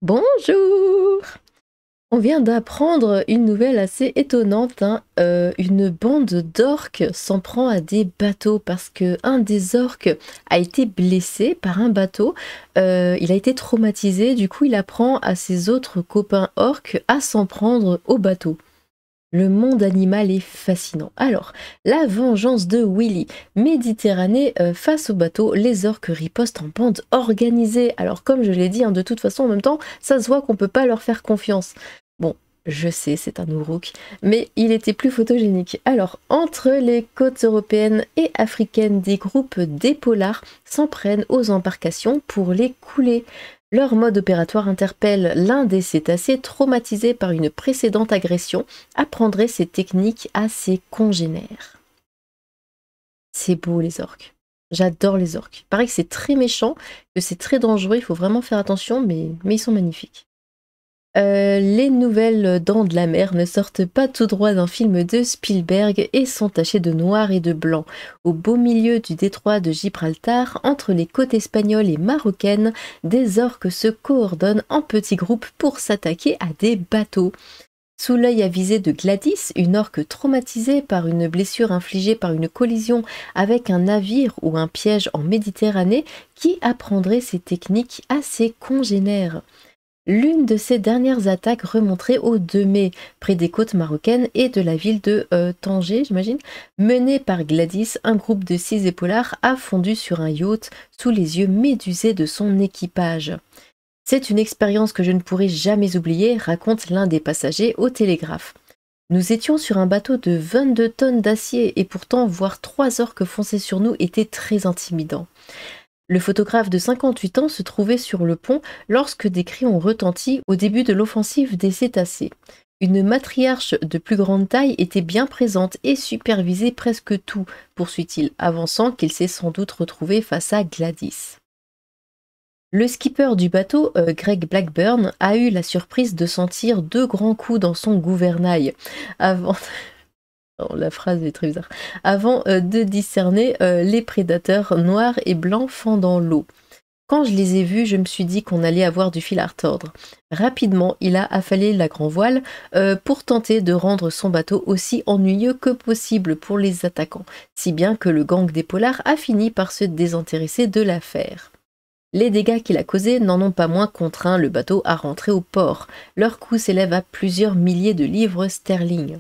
Bonjour! On vient d'apprendre une nouvelle assez étonnante, hein. Une bande d'orques s'en prend à des bateaux parce que un des orques a été blessé par un bateau. Il a été traumatisé, du coup il apprend à ses autres copains orques à s'en prendre au bateau. Le monde animal est fascinant. Alors, la vengeance de Willy. Méditerranée, face au bateau, les orques ripostent en bande organisée. Alors, comme je l'ai dit, hein, de toute façon, en même temps, ça se voit qu'on peut pas leur faire confiance. Bon, je sais, c'est un Uruk, mais il était plus photogénique. Alors, entre les côtes européennes et africaines, des groupes d'épaulards s'en prennent aux embarcations pour les couler. Leur mode opératoire interpelle l'un des cétacés traumatisé par une précédente agression, apprendrait ces techniques à ses congénères. C'est beau les orques. J'adore les orques. Il paraît que c'est très méchant, que c'est très dangereux, il faut vraiment faire attention, mais ils sont magnifiques. Les nouvelles dents de la mer ne sortent pas tout droit d'un film de Spielberg et sont tachées de noir et de blanc. Au beau milieu du détroit de Gibraltar, entre les côtes espagnoles et marocaines, des orques se coordonnent en petits groupes pour s'attaquer à des bateaux. Sous l'œil avisé de Gladys, une orque traumatisée par une blessure infligée par une collision avec un navire ou un piège en Méditerranée, qui apprendrait ces techniques à ses congénères. L'une de ces dernières attaques remonterait au 2 mai, près des côtes marocaines et de la ville de Tanger, j'imagine. Menée par Gladys, un groupe de 6 épaulards a fondu sur un yacht sous les yeux médusés de son équipage. C'est une expérience que je ne pourrai jamais oublier, raconte l'un des passagers au Télégraphe. Nous étions sur un bateau de 22 tonnes d'acier et pourtant voir 3 orques foncer sur nous était très intimidant. Le photographe de 58 ans se trouvait sur le pont lorsque des cris ont retenti au début de l'offensive des cétacés. Une matriarche de plus grande taille était bien présente et supervisait presque tout, poursuit-il, avançant qu'il s'est sans doute retrouvé face à Gladys. Le skipper du bateau, Greg Blackburn, a eu la surprise de sentir 2 grands coups dans son gouvernail. Avant... Oh, la phrase est très bizarre. Avant de discerner les prédateurs noirs et blancs fendant l'eau. Quand je les ai vus, je me suis dit qu'on allait avoir du fil à retordre. Rapidement, il a affalé la grand voile pour tenter de rendre son bateau aussi ennuyeux que possible pour les attaquants, si bien que le gang des polars a fini par se désintéresser de l'affaire. Les dégâts qu'il a causés n'en ont pas moins contraint le bateau à rentrer au port. Leur coût s'élève à plusieurs milliers de livres sterling.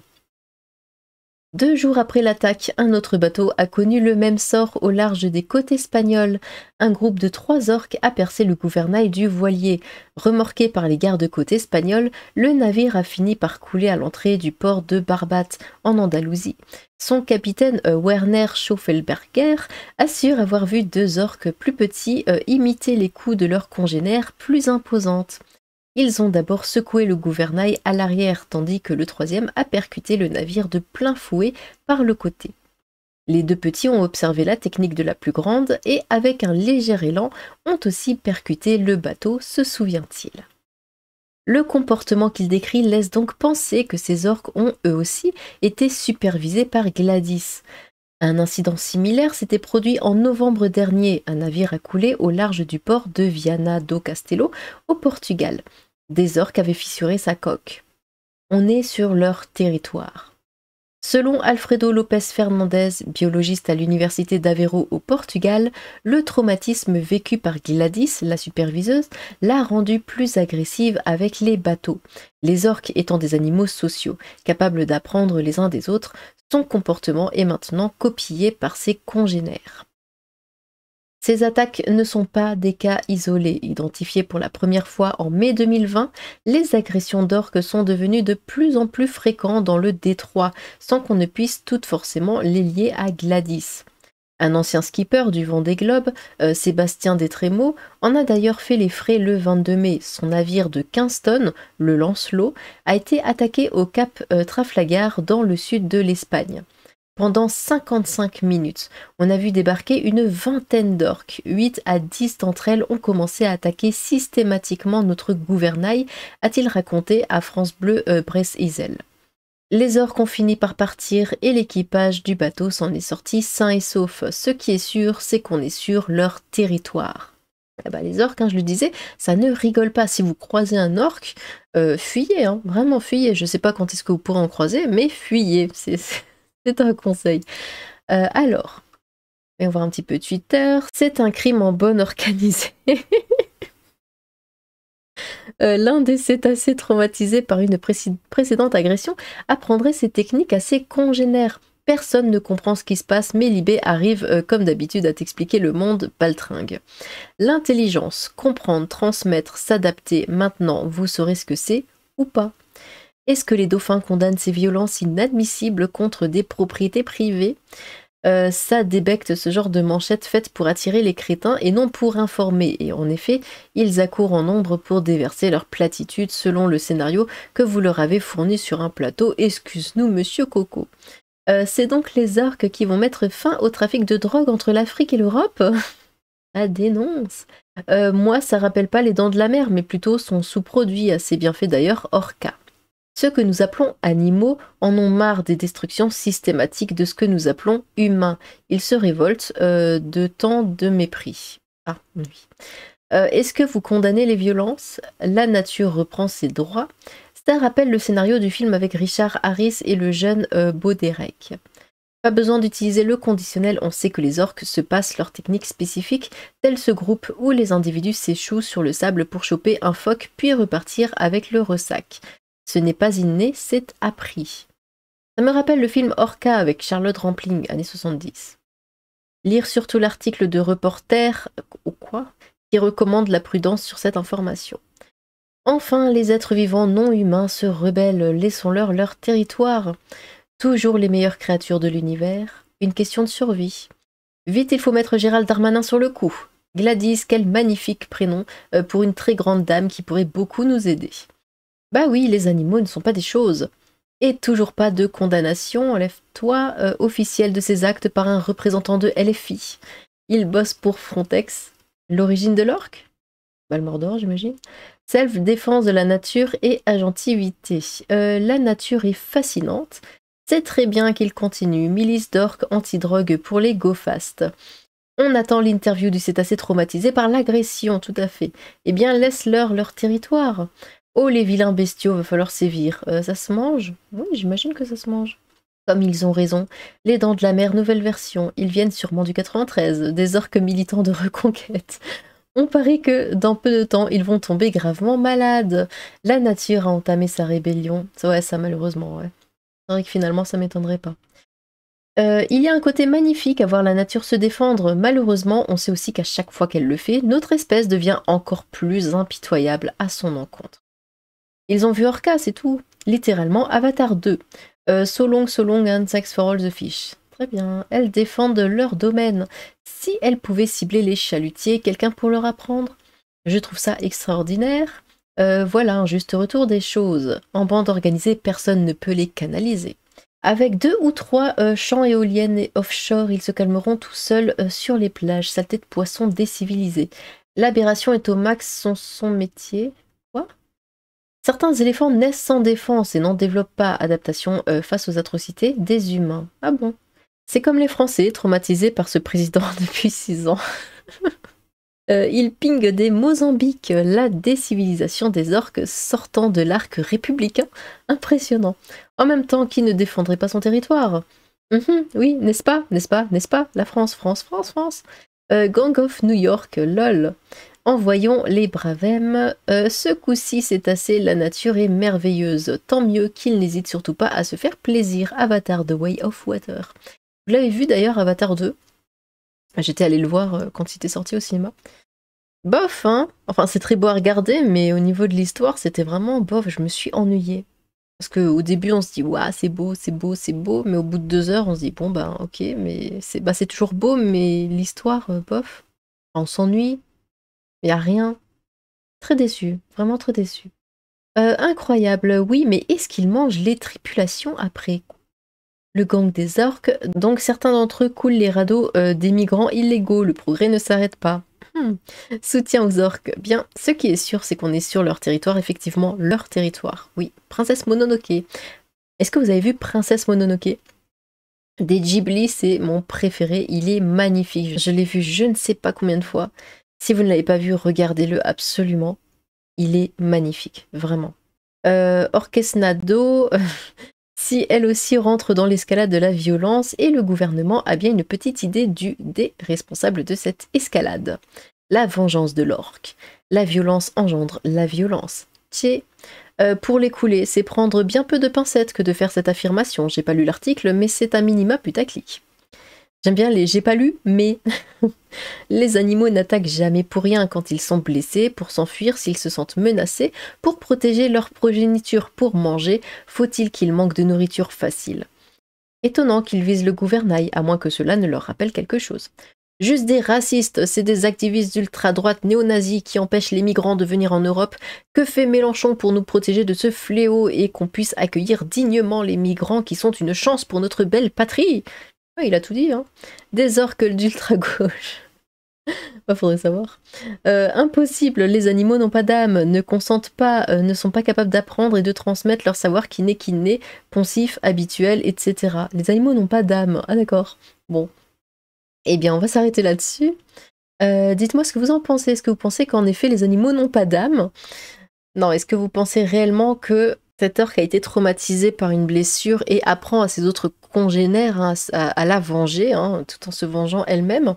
2 jours après l'attaque, un autre bateau a connu le même sort au large des côtes espagnoles. Un groupe de 3 orques a percé le gouvernail du voilier. Remorqué par les gardes-côtes espagnols, le navire a fini par couler à l'entrée du port de Barbate, en Andalousie. Son capitaine Werner Schaufelberger assure avoir vu 2 orques plus petits imiter les coups de leurs congénères plus imposantes. Ils ont d'abord secoué le gouvernail à l'arrière, tandis que le 3e a percuté le navire de plein fouet par le côté. Les 2 petits ont observé la technique de la plus grande et, avec un léger élan, ont aussi percuté le bateau, se souvient-il. Le comportement qu'il décrit laisse donc penser que ces orques ont, eux aussi, été supervisés par Gladys. Un incident similaire s'était produit en novembre dernier. Un navire a coulé au large du port de Viana do Castelo, au Portugal. Des orques avaient fissuré sa coque. On est sur leur territoire. Selon Alfredo Lopes Fernandes, biologiste à l'université d'Aveiro au Portugal, le traumatisme vécu par Gladys, la superviseuse, l'a rendue plus agressive avec les bateaux. Les orques étant des animaux sociaux, capables d'apprendre les uns des autres, son comportement est maintenant copié par ses congénères. Ces attaques ne sont pas des cas isolés. Identifiés pour la première fois en mai 2020, les agressions d'orques sont devenues de plus en plus fréquentes dans le détroit, sans qu'on ne puisse toutes forcément les lier à Gladys. Un ancien skipper du Vendée Globe, Sébastien Détrémeaux, en a d'ailleurs fait les frais le 22 mai. Son navire de 15 tonnes, le Lancelot, a été attaqué au cap Trafalgar dans le sud de l'Espagne. Pendant 55 minutes, on a vu débarquer une vingtaine d'orques. 8 à 10 d'entre elles ont commencé à attaquer systématiquement notre gouvernail, a-t-il raconté à France Bleu Bresse-Isel. Les orques ont fini par partir et l'équipage du bateau s'en est sorti sain et sauf. Ce qui est sûr, c'est qu'on est sur leur territoire. Ah bah, les orques, hein, je le disais, ça ne rigole pas. Si vous croisez un orque, fuyez, hein, vraiment fuyez. Je sais pas quand est-ce que vous pourrez en croiser, mais fuyez, c'est un conseil. Alors, voyons voir un petit peu Twitter. C'est un crime en bonne organisée. L'un des cétacés traumatisés par une précédente agression apprendrait ces techniques à ses congénères. Personne ne comprend ce qui se passe, mais Libé arrive, comme d'habitude, à t'expliquer le monde baltringue. L'intelligence, comprendre, transmettre, s'adapter, maintenant, vous saurez ce que c'est ou pas. Est-ce que les dauphins condamnent ces violences inadmissibles contre des propriétés privées? Ça débecte ce genre de manchette faite pour attirer les crétins et non pour informer. Et en effet, ils accourent en nombre pour déverser leurs platitudes selon le scénario que vous leur avez fourni sur un plateau. Excuse-nous, monsieur Coco. C'est donc les orques qui vont mettre fin au trafic de drogue entre l'Afrique et l'Europe? Ah, dénonce. Moi, ça rappelle pas les dents de la mer, mais plutôt son sous-produit, assez bien fait d'ailleurs, Orca. Ceux que nous appelons animaux en ont marre des destructions systématiques de ce que nous appelons humains. Ils se révoltent de tant de mépris. Ah, oui. Est-ce que vous condamnez les violences? La nature reprend ses droits. Ça rappelle le scénario du film avec Richard Harris et le jeune Baudérec. Pas besoin d'utiliser le conditionnel, on sait que les orques se passent leurs techniques spécifiques, tel ce groupe où les individus s'échouent sur le sable pour choper un phoque puis repartir avec le ressac. Ce n'est pas inné, c'est appris. Ça me rappelle le film Orca avec Charlotte Rampling, années 70. Lire surtout l'article de Reporter, ou quoi, qui recommande la prudence sur cette information. Enfin, les êtres vivants non humains se rebellent, laissons-leur leur territoire. Toujours les meilleures créatures de l'univers, une question de survie. Vite, il faut mettre Gérald Darmanin sur le coup. Gladys, quel magnifique prénom pour une très grande dame qui pourrait beaucoup nous aider. Bah oui, les animaux ne sont pas des choses. Et toujours pas de condamnation, enlève-toi, officielle de ces actes par un représentant de LFI. Il bosse pour Frontex. L'origine de l'orque? Bah le Mordor, j'imagine. Self-défense de la nature et agentivité. La nature est fascinante. C'est très bien qu'il continue. Milice d'orques anti-drogue pour les go fast. On attend l'interview du cétacé traumatisé par l'agression, tout à fait. Eh bien, laisse-leur leur territoire. Oh, les vilains bestiaux, va falloir sévir. Ça se mange? Oui, j'imagine que ça se mange. Comme ils ont raison. Les Dents de la Mer, nouvelle version. Ils viennent sûrement du 93, des orques militants de reconquête. On parie que dans peu de temps, ils vont tomber gravement malades. La nature a entamé sa rébellion. Ouais, ça malheureusement, ouais. C'est vrai que finalement, ça m'étonnerait pas. Il y a un côté magnifique à voir la nature se défendre. Malheureusement, on sait aussi qu'à chaque fois qu'elle le fait, notre espèce devient encore plus impitoyable à son encontre. Ils ont vu Orca, c'est tout. Littéralement, Avatar 2. So long and thanks for all the fish. Très bien. Elles défendent leur domaine. Si elles pouvaient cibler les chalutiers, quelqu'un pour leur apprendre? Je trouve ça extraordinaire. Voilà un juste retour des choses. En bande organisée, personne ne peut les canaliser. Avec 2 ou 3 champs éoliennes et offshore, ils se calmeront tout seuls sur les plages. Saleté de poissons décivilisés. L'aberration est au max son métier. Quoi? Certains éléphants naissent sans défense et n'en développent pas adaptation face aux atrocités des humains. Ah bon? C'est comme les Français, traumatisés par ce président depuis 6 ans. Il ping des Mozambiques, la décivilisation des orques sortant de l'arc républicain. Impressionnant. En même temps, qui ne défendrait pas son territoire? Oui, n'est-ce pas? N'est-ce pas? N'est-ce pas? La France, France, France, France. Gang of New York, lol. Envoyons les bravem. Ce coup-ci, c'est assez, la nature est merveilleuse. Tant mieux qu'il n'hésite surtout pas à se faire plaisir. Avatar The Way of Water. Vous l'avez vu d'ailleurs, Avatar 2? J'étais allée le voir quand il était sorti au cinéma. Bof, hein? Enfin, c'est très beau à regarder, mais au niveau de l'histoire, c'était vraiment bof, je me suis ennuyée. Parce qu'au début, on se dit, waouh, c'est beau, c'est beau, c'est beau, mais au bout de 2 heures, on se dit, bon, ben, ok, mais c'est toujours beau, mais l'histoire, bof. On s'ennuie, il n'y a rien. Très déçu, vraiment très déçu. Incroyable, oui, mais est-ce qu'ils mangent les tripulations après? Le gang des orques, donc certains d'entre eux coulent les radeaux des migrants illégaux, le progrès ne s'arrête pas. Soutien aux orques. Bien, ce qui est sûr, c'est qu'on est sur leur territoire, effectivement, leur territoire. Oui, Princesse Mononoke. Est-ce que vous avez vu Princesse Mononoke? Des Ghibli, c'est mon préféré, il est magnifique. Je l'ai vu je ne sais pas combien de fois. Si vous ne l'avez pas vu, regardez-le absolument. Il est magnifique, vraiment. Orchesnado, si elle aussi rentre dans l'escalade de la violence, et le gouvernement a bien une petite idée des responsables de cette escalade. La vengeance de l'orque. La violence engendre la violence. Tché. Pour l'écouler, c'est prendre bien peu de pincettes que de faire cette affirmation. J'ai pas lu l'article, mais c'est un minima putaclic. J'aime bien les j'ai pas lu, mais les animaux n'attaquent jamais pour rien quand ils sont blessés, pour s'enfuir s'ils se sentent menacés, pour protéger leur progéniture, pour manger, faut-il qu'ils manquent de nourriture facile. Étonnant qu'ils visent le gouvernail, à moins que cela ne leur rappelle quelque chose. Juste des racistes, c'est des activistes d'ultra-droite néo-nazis qui empêchent les migrants de venir en Europe. Que fait Mélenchon pour nous protéger de ce fléau et qu'on puisse accueillir dignement les migrants qui sont une chance pour notre belle patrie? Ouais, il a tout dit, hein. Des orques d'ultra-gauche. Bah, faudrait savoir. Impossible, les animaux n'ont pas d'âme, ne consentent pas, ne sont pas capables d'apprendre et de transmettre leur savoir qui n'est, poncif, habituel, etc. Les animaux n'ont pas d'âme. Ah d'accord. Bon. Eh bien, on va s'arrêter là-dessus. Dites-moi ce que vous en pensez. Est-ce que vous pensez qu'en effet, les animaux n'ont pas d'âme? Non, est-ce que vous pensez réellement que cet orque a été traumatisé par une blessure et apprend à ses autres congénères hein, à la venger, hein, tout en se vengeant elle-même?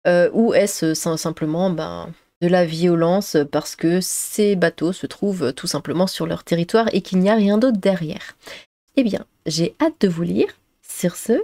Ou est-ce simplement de la violence parce que ces bateaux se trouvent tout simplement sur leur territoire et qu'il n'y a rien d'autre derrière? Eh bien, j'ai hâte de vous lire. Sur ce,